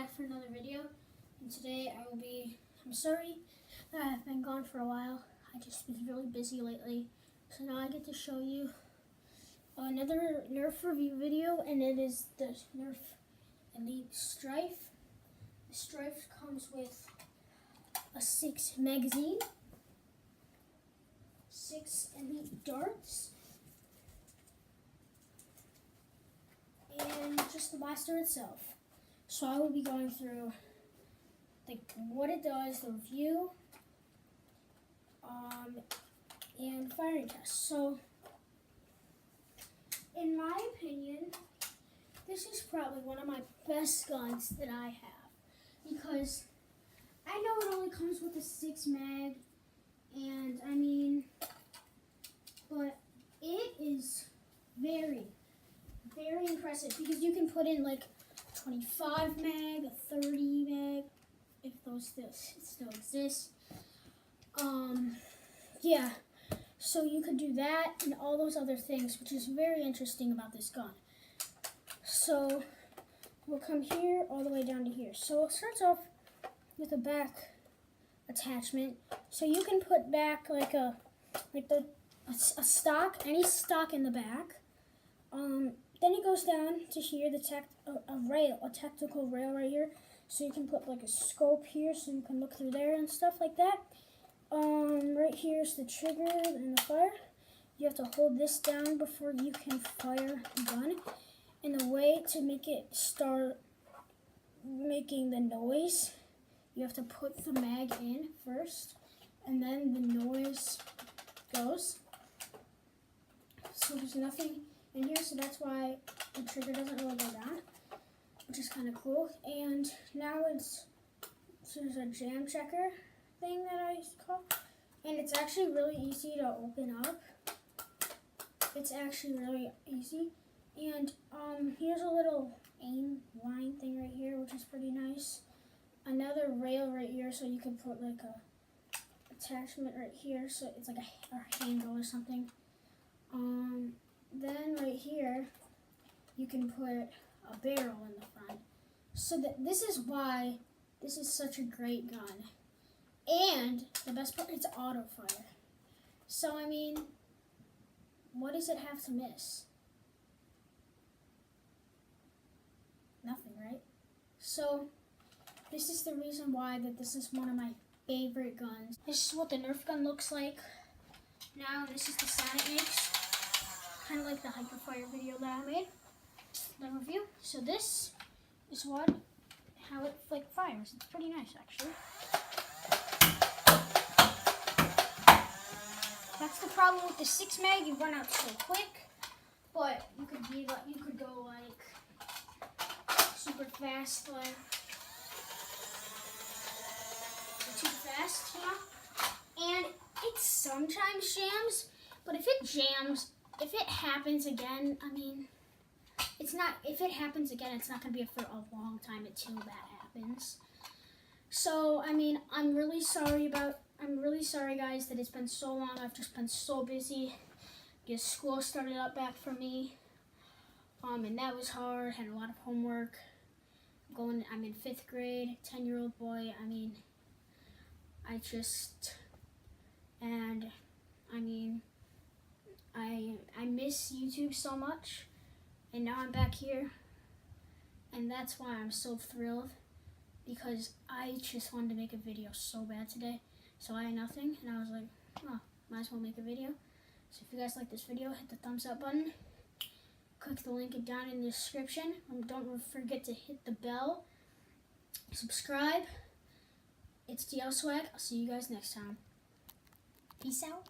back for another video, and today I'm sorry that I've been gone for a while. I just been really busy lately, so now I get to show you another Nerf review video, and it is the Nerf Elite Stryfe. The Stryfe comes with a 6 magazine, 6 Elite darts, and just the blaster itself. So I will be going through what it does, the review, and firing test. So, in my opinion, this is probably one of my best guns that I have, because I know it only comes with a 6 mag, and I mean, but it is very, very impressive, because you can put in like 25 mag, a 30 mag, if those still exist. Yeah, so you could do that and all those other things, which is very interesting about this gun. So we'll come here all the way down to here. So it starts off with a back attachment, so you can put back a stock, any stock in the back. Then it goes down to here, a tactical rail right here. So you can put like a scope here, so you can look through there and stuff like that. Right here is the trigger and the fire. You have to hold this down before you can fire the gun. And the way to make it start making the noise, you have to put the mag in first, and then the noise goes. So there's nothing in here, so that's why the trigger doesn't really go down, which is kind of cool. And now there's a jam checker thing that I call, and it's actually really easy to open up. It's actually really easy. And here's a little aim line thing right here, which is pretty nice. Another rail right here, so you can put like a attachment right here, so it's like a handle or something. Then right here, you can put a barrel in the front. So this is why this is such a great gun. And the best part, it's auto fire. So I mean, what does it have to miss? Nothing, right? So this is the reason why this is one of my favorite guns. This is what the Nerf gun looks like now. This is the sound it makes. Kind of like the Hyperfire video that I made, the review. So this is how it fires. It's pretty nice, actually. That's the problem with the 6 mag. You run out so quick, but you could go like super fast, like too fast, you know. And it sometimes jams, but if it happens again, I mean, if it happens again, it's not going to be for a long time until that happens. So, I mean, I'm really sorry, guys, that it's been so long. I've just been so busy because school started up back for me. And that was hard. Had a lot of homework. I'm in 5th grade, 10-year-old boy. I mean, I miss YouTube so much, and now I'm back here, and that's why I'm so thrilled, because I just wanted to make a video so bad today. So I had nothing, and I was like, oh, might as well make a video. So if you guys like this video, hit the thumbs up button, click the link down in the description, and don't forget to hit the bell, subscribe. It's DL Swag. I'll see you guys next time. Peace out.